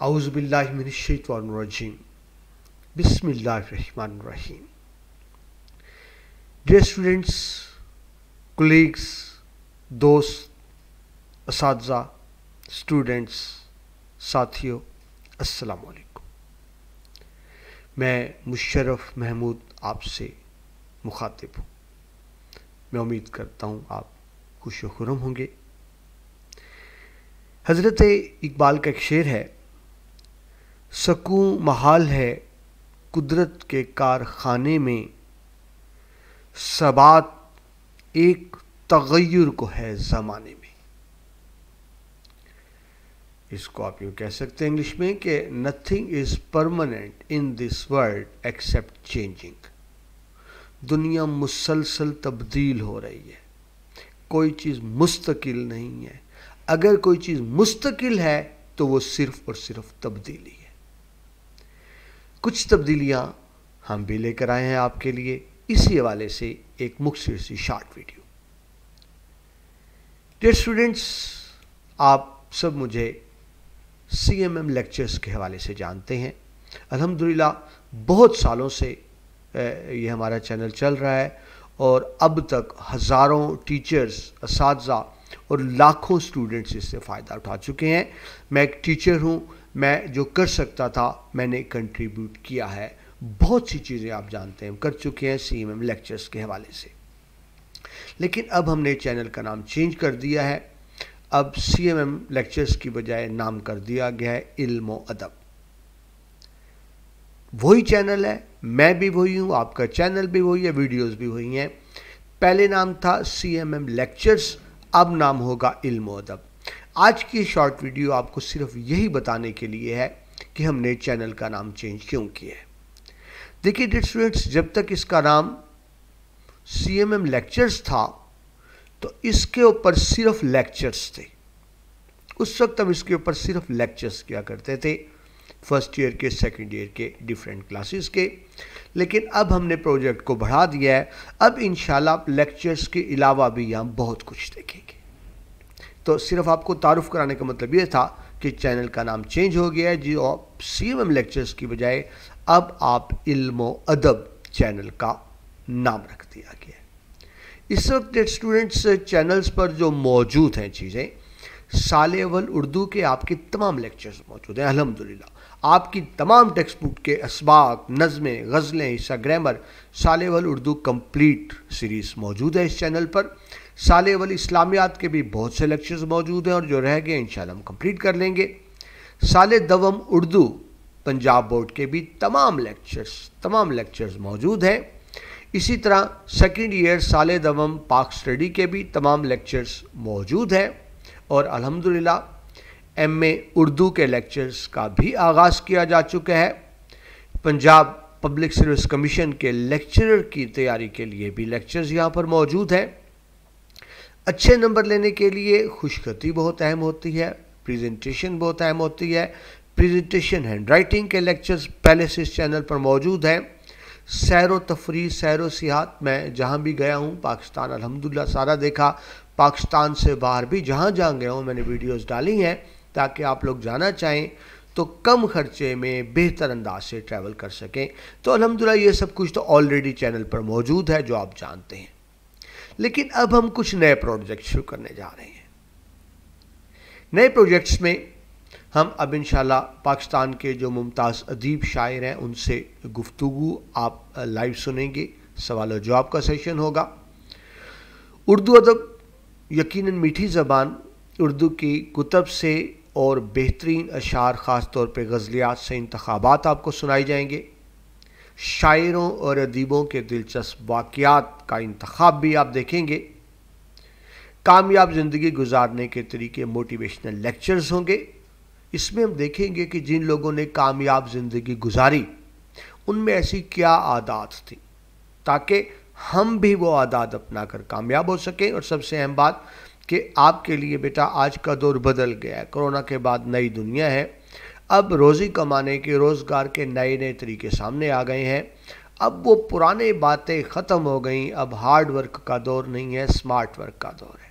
اعوذ باللہ من الشیطان الرجیم بسم اللہ الرحمن الرحیم. ڈیئر اسٹوڈنٹس، کولیگس، دوست، اساتذہ، اسٹوڈنٹس، ساتھیوں، السلام علیکم. میں مشرف محمود آپ سے مخاطب ہوں. میں امید کرتا ہوں آپ خوش و خرم ہوں گے. حضرت اقبال کا ایک شعر ہے، سکوں محال ہے قدرت کے کارخانے میں، ثبات ایک تغیر کو ہے زمانے میں. اس کو آپ یوں کہہ سکتے ہیں انگلش میں کہ nothing is permanent in this world accept changing. دنیا مسلسل تبدیل ہو رہی ہے، کوئی چیز مستقل نہیں ہے. اگر کوئی چیز مستقل ہے تو وہ صرف اور صرف تبدیلی ہے. کچھ تبدیلیاں ہم بھی لے کر آئے ہیں آپ کے لیے. اسی حوالے سے ایک مختصر سی شارٹ ویڈیو. ڈیئر اسٹوڈنٹس، آپ سب مجھے CMM لیکچرز کے حوالے سے جانتے ہیں. الحمدللہ بہت سالوں سے یہ ہمارا چینل چل رہا ہے اور اب تک ہزاروں ٹیچرز، اساتذہ اور لاکھوں سٹوڈنٹس اس سے فائدہ اٹھا چکے ہیں. میں ایک ٹیچر ہوں، میں جو کر سکتا تھا میں نے کنٹریبیوٹ کیا ہے. بہت سی چیزیں آپ جانتے ہیں کر چکے ہیں CMM لیکچرز کے حوالے سے. لیکن اب ہم نے چینل کا نام چینج کر دیا ہے. اب CMM لیکچرز کی بجائے نام کر دیا گیا ہے علم و ادب. وہی چینل ہے، میں بھی وہی ہوں، آپ کا چینل بھی وہی ہے، ویڈیوز بھی وہی ہیں. پہلے نام تھا CMM لیکچرز، اب نام ہوگا علم و ادب. آج کی شارٹ ویڈیو آپ کو صرف یہی بتانے کے لیے ہے کہ ہم نے چینل کا نام چینج کیوں کیا ہے. دیکھیے ڈیئر اسٹوڈنٹس، جب تک اس کا نام CMM لیکچرز تھا تو اس کے اوپر صرف لیکچرز تھے. اس وقت ہم اس کے اوپر صرف لیکچرز کیا کرتے تھے، فرسٹ ایئر کے، سیکنڈ ایئر کے، ڈیفرنٹ کلاسز کے. لیکن اب ہم نے پروجیکٹ کو بڑھا دیا ہے. اب انشاءاللہ آپ لیکچرز کے علاوہ بھی یہاں بہت کچھ دیکھیں گے. تو صرف آپ کو تعارف کرانے کا مطلب یہ تھا کہ چینل کا نام چینج ہو گیا ہے. جو CMM لیکچرز کی بجائے اب آپ علم و ادب چینل کا نام رکھ دیا گیا ہے. اس وقت اسٹوڈنٹس چینلز پر جو موجود ہیں چیزیں، سال اول اردو کے آپ کے تمام لیکچرز موجود ہیں. الحمدللہ آپ کی تمام ٹیکسٹ بک کے اسباق، نظمیں، غزلیں، حصہ گرامر، سال اول اردو کمپلیٹ سیریز موجود ہے اس چینل پر. سال اول اسلامیات کے بھی بہت سے لیکچرز موجود ہیں اور جو رہ گئے انشاءاللہ ہم کمپلیٹ کر لیں گے. سال دوم اردو پنجاب بورڈ کے بھی تمام لیکچرز موجود ہیں. اسی طرح سیکنڈ ایئر سال دوم پاک سٹڈی کے بھی تمام لیکچرز موجود ہیں. اور الحمدللہ MA اردو کے لیکچرز کا بھی آغاز کیا جا چکا ہے. پنجاب پبلک سروس کمیشن کے لیکچرر کی تیاری کے لیے بھی لیکچرز یہاں پر موجود ہیں. اچھے نمبر لینے کے لیے خوش خطی بہت اہم ہوتی ہے، پریزنٹیشن بہت اہم ہوتی ہے. پریزنٹیشن ہینڈ رائٹنگ کے لیکچرز پہلے سے اس چینل پر موجود ہیں. سیر و تفریح، سیر و سیاحت، میں جہاں بھی گیا ہوں پاکستان الحمدللہ سارا دیکھا. پاکستان سے باہر بھی جہاں گیا ہوں میں نے ویڈیوز ڈالی ہیں تاکہ آپ لوگ جانا چاہیں تو کم خرچے میں بہتر انداز سے ٹریول کر سکیں. تو الحمدللہ یہ سب کچھ تو آلریڈی چینل پر موجود ہے جو آپ جانتے ہیں. لیکن اب ہم کچھ نئے پروجیکٹ شروع کرنے جا رہے ہیں. نئے پروجیکٹس میں ہم اب انشاءاللہ پاکستان کے جو ممتاز ادیب شاعر ہیں ان سے گفتگو آپ لائیو سنیں گے. سوال و جواب کا سیشن ہوگا. اردو ادب یقیناً میٹھی زبان، اردو کی کتب سے اور بہترین اشعار، خاص طور پہ غزلیات سے انتخابات آپ کو سنائی جائیں گے. شاعروں اور ادیبوں کے دلچسپ واقعات کا انتخاب بھی آپ دیکھیں گے. کامیاب زندگی گزارنے کے طریقے، موٹیویشنل لیکچرز ہوں گے. اس میں ہم دیکھیں گے کہ جن لوگوں نے کامیاب زندگی گزاری ان میں ایسی کیا عادات تھیں تاکہ ہم بھی وہ عادات اپنا کر کامیاب ہو سکیں. اور سب سے اہم بات کہ آپ کے لیے بیٹا آج کا دور بدل گیا ہے. کرونا کے بعد نئی دنیا ہے. اب روزی کمانے کے، روزگار کے نئے طریقے سامنے آ گئے ہیں. اب وہ پرانے باتیں ختم ہو گئیں. اب ہارڈ ورک کا دور نہیں ہے، سمارٹ ورک کا دور ہے.